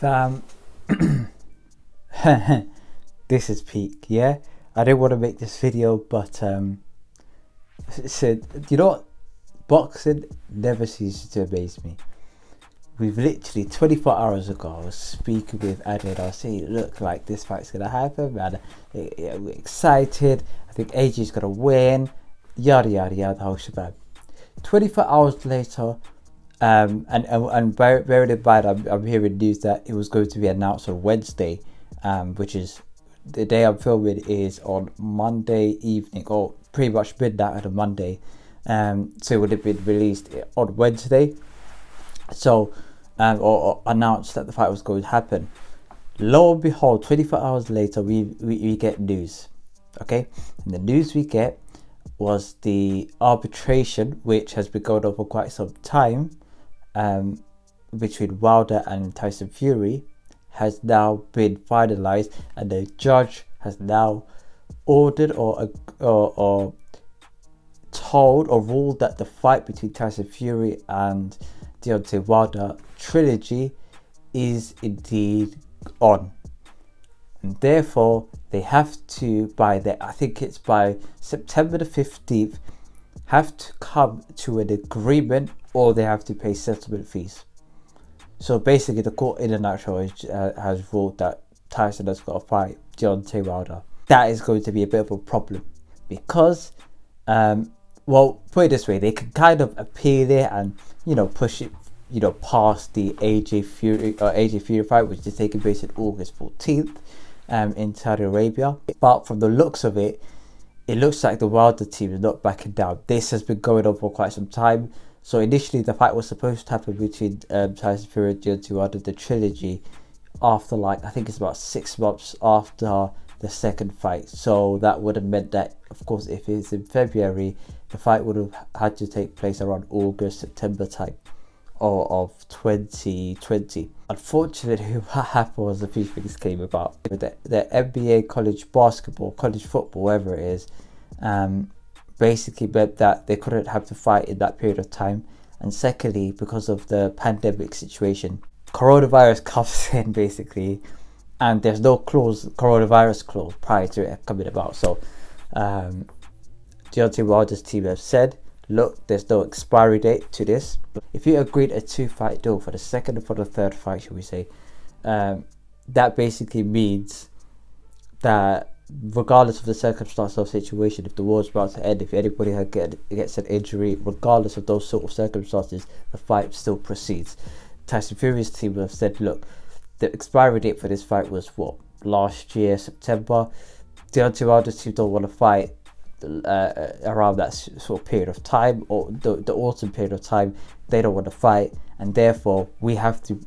Um, this is peak, yeah. I didn't want to make this video, but so, you know what? Boxing never ceases to amaze me. We've literally 24 hours ago, I was speaking with Adi and I was saying, look, like this fight's gonna happen, man. We're excited. I think AJ's gonna win. Yada yada yada, the whole shebang. 24 hours later, and bearing in mind, I'm hearing news that it was going to be announced on Wednesday, which is the day I'm filming is on Monday evening, or pretty much midnight on a Monday. So it would have been released on Wednesday. So, or announced that the fight was going to happen. Lo and behold, 24 hours later, we get news. Okay, and the news we get was the arbitration, which has been going on for quite some time, between Wilder and Tyson Fury, has now been finalized, and the judge has now ordered or told or ruled that the fight between Tyson Fury and Deontay Wilder trilogy is indeed on, and therefore they have to, I think it's by September the 15th, have to come to an agreement, or they have to pay settlement fees. So basically, the court in a nutshell has ruled that Tyson has got to fight Deontay Wilder. That is going to be a bit of a problem because, well, put it this way, they can kind of appeal it and, push it, past the AJ Fury fight, which is taking place on August 14th, in Saudi Arabia. But from the looks of it, it looks like the Wilder team is not backing down. This has been going on for quite some time. So initially, the fight was supposed to happen between Tyson Fury and Deontay Wilder, the trilogy, after I think it's about 6 months after the second fight. So that would have meant that, of course, if it's in February, the fight would have had to take place around August, September time of 2020. Unfortunately, what happened was a few things came about. The NBA, college basketball, college football, whatever it is, basically meant that they couldn't have to fight in that period of time. And secondly, because of the pandemic situation, coronavirus comes in basically, and there's no coronavirus clause prior to it coming about. So Deontay Wilder's team have said, look, there's no expiry date to this. If you agreed a 2-fight deal for the second and for the third fight, should we say, that basically means that regardless of the circumstance or situation, if the war's about to end, if anybody gets an injury, regardless of those sort of circumstances, the fight still proceeds. Tyson Fury's team have said, look, the expiry date for this fight was last year, September. Deontay Wilder's team don't want to fight around that sort of period of time, or the autumn period of time. They don't want to fight, and therefore we have to,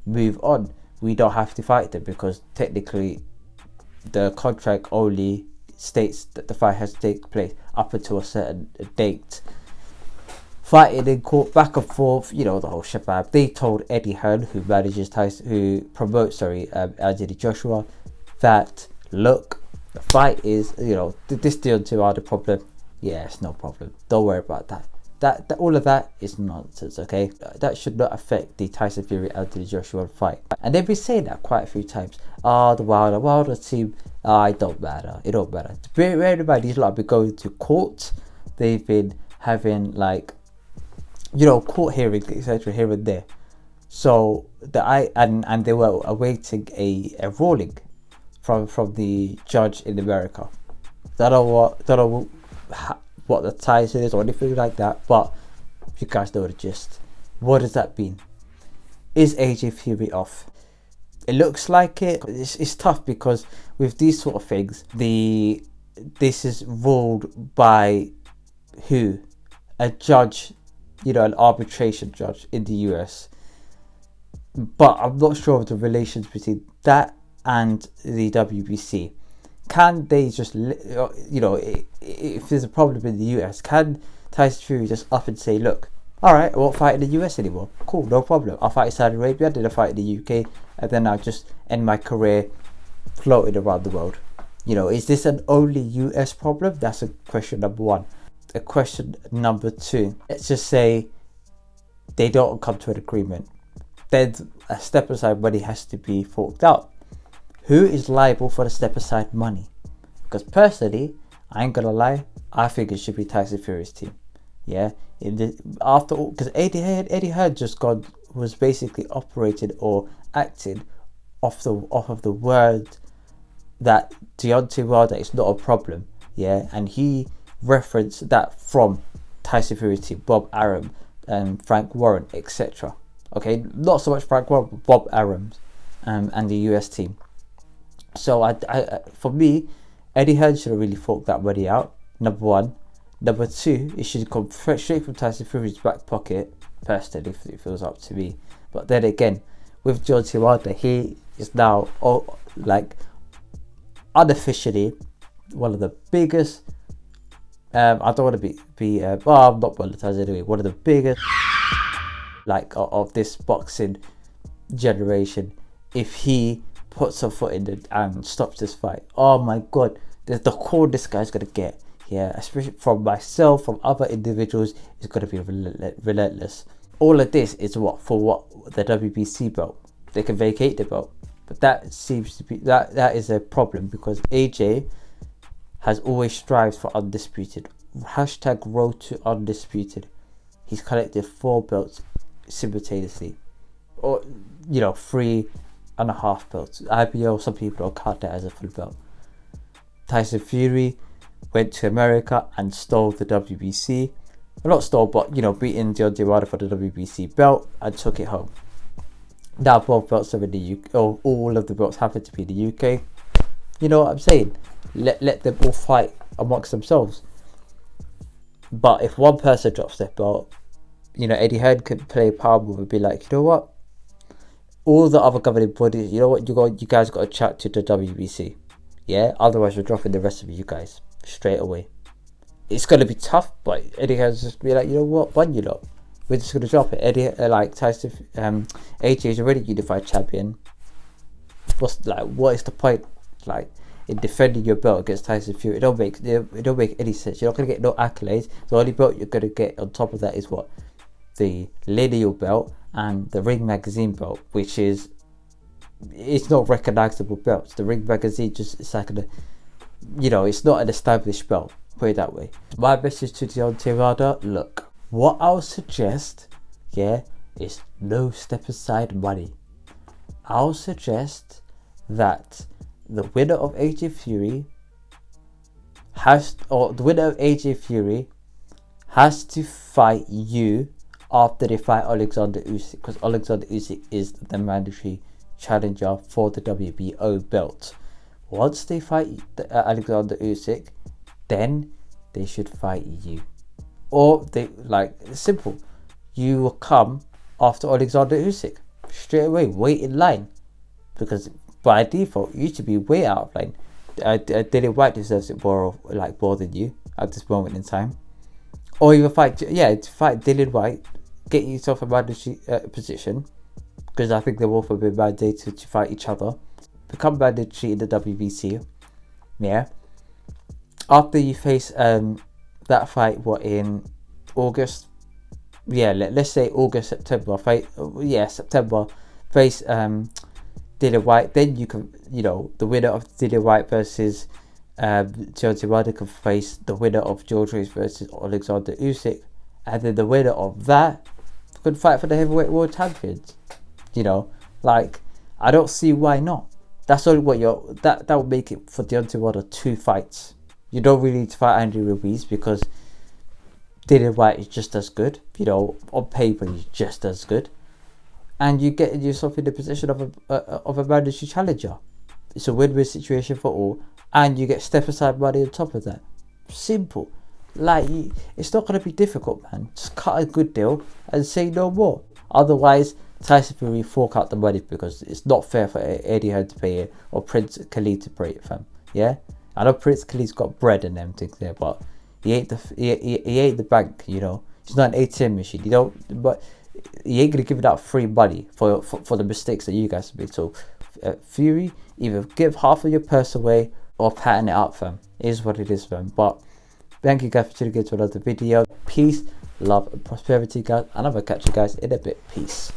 move on. We don't have to fight them because technically the contract only states that the fight has to take place up until a certain date. Fighting in court, back and forth, the whole shebang. They told Eddie Hearn, who promotes Anthony Joshua, that look, the fight is, this Deontay Wilder problem. Yeah, it's no problem. Don't worry about that. That all of that is nonsense, okay? That should not affect the Tyson Fury Anthony Joshua fight. And they've been saying that quite a few times. The Wilder team, it don't matter. It don't matter. Bear in mind, these lot have been going to court. They've been having court hearings, etc. here and there. So and they were awaiting a ruling from the judge in America. Don't know what the title is or anything like that, but you guys know the gist. What does that mean? Is AJ Fury off? It looks like it. It's tough because with these sort of things, this is ruled by who? A judge, an arbitration judge in the US. But I'm not sure of the relations between that and the WBC. Can they just, if there's a problem in the US, can Tyson Fury just up and say, look, alright, I won't fight in the US anymore. Cool, no problem. I'll fight in Saudi Arabia, then I'll fight in the UK, and then I'll just end my career floating around the world. Is this an only US problem? That's a question number one. A question number two, let's just say they don't come to an agreement. then a step aside money has to be forked out. Who is liable for the step aside money? Because personally, I ain't gonna lie, I think it should be Tyson Fury's team. Yeah, after all, because Eddie Hearn was basically operated or acted off of the word that Deontay Wilder is not a problem. Yeah, and he referenced that from Tyson Fury's team, Bob Arum and Frank Warren, etc. Okay, not so much Frank Warren, but Bob Arum and the US team. So for me, Eddie Hearn should have really forked that money out. Number one. Number two, it should come straight from Tyson Fury's back pocket, personally, if it feels up to me. But then again, with Deontay Wilder, he is now unofficially one of the biggest. I don't want to be well, I'm not monetized anyway. One of the biggest of this boxing generation. If he puts a foot in it and stops this fight, oh my god, the call this guy's gonna get. Yeah, especially from myself, from other individuals, is going to be relentless. All of this is for the WBC belt. They can vacate the belt, but that seems to be that is a problem because AJ has always strived for undisputed. Hashtag road to undisputed. He's collected 4 belts simultaneously, or 3.5 belts. IBO, some people don't count that as a full belt. Tyson Fury went to America and stole the WBC. Well, not stole, but beating Deontay Wilder for the WBC belt and took it home. Now both belts are in the UK. Oh, all of the belts happen to be in the UK. You know what I'm saying? Let them all fight amongst themselves. But if one person drops their belt, Eddie Hearn could play a power move and be like, you know what? All the other governing bodies, you know what? You guys got to chat to the WBC. Yeah. Otherwise, we're dropping the rest of you guys straight away. It's going to be tough, but Eddie has just be like, you know what, one you lot, we're just going to drop it. Eddie, Tyson, AJ is already unified champion. What is the point, in defending your belt against Tyson Fury? It don't make any sense. You're not going to get no accolades. The only belt you're going to get on top of that is what, the lineal belt and the Ring Magazine belt, which is, it's not recognizable belts. The Ring Magazine it's not an established belt, put it that way. My message to Deontay Wilder, look, what I'll suggest, is no step aside money. I'll suggest that the winner of AJ Fury has to fight you after they fight Alexander Usyk, because Alexander Usyk is the mandatory challenger for the WBO belt. Once they fight Alexander Usyk, then they should fight you. Or simple. You will come after Alexander Usyk straight away. Wait in line, because by default you should be way out of line. Dillian Whyte deserves it more than you at this moment in time. Or even fight Dillian Whyte, get yourself a mandatory position, because I think they're both have been mandated to fight each other. Become mandatory in the WBC. Yeah. After you face that fight, in August? Yeah, let's say August, September. September. Face Dillian Whyte. Then you can, the winner of Dillian Whyte versus Deontay Wilder can face the winner of George Race versus Alexander Usyk, and then the winner of that could fight for the heavyweight world champions. I don't see why not. That's only what that would make it for Deontay Wilder 2 fights. You don't really need to fight Andy Ruiz because Dillian Whyte is just as good. On paper he's just as good, and you get yourself in the position of a mandatory challenger. It's a win-win situation for all, and you get step aside money on top of that. Simple. It's not going to be difficult, man. Just cut a good deal and say no more. Otherwise, Tyson Fury fork out the money, because it's not fair for Eddie Hearn to pay it or Prince Khalid to pay it, fam. Yeah, I know Prince Khalid's got bread and them things there, but he ain't the bank. He's not an ATM machine. But he ain't gonna give it out free money for the mistakes that you guys made. So Fury, either give half of your purse away or pattern it up, fam. It is what it is, fam. But thank you guys for tuning in to another video. Peace, love, and prosperity, guys. And I'm gonna catch you guys in a bit. Peace.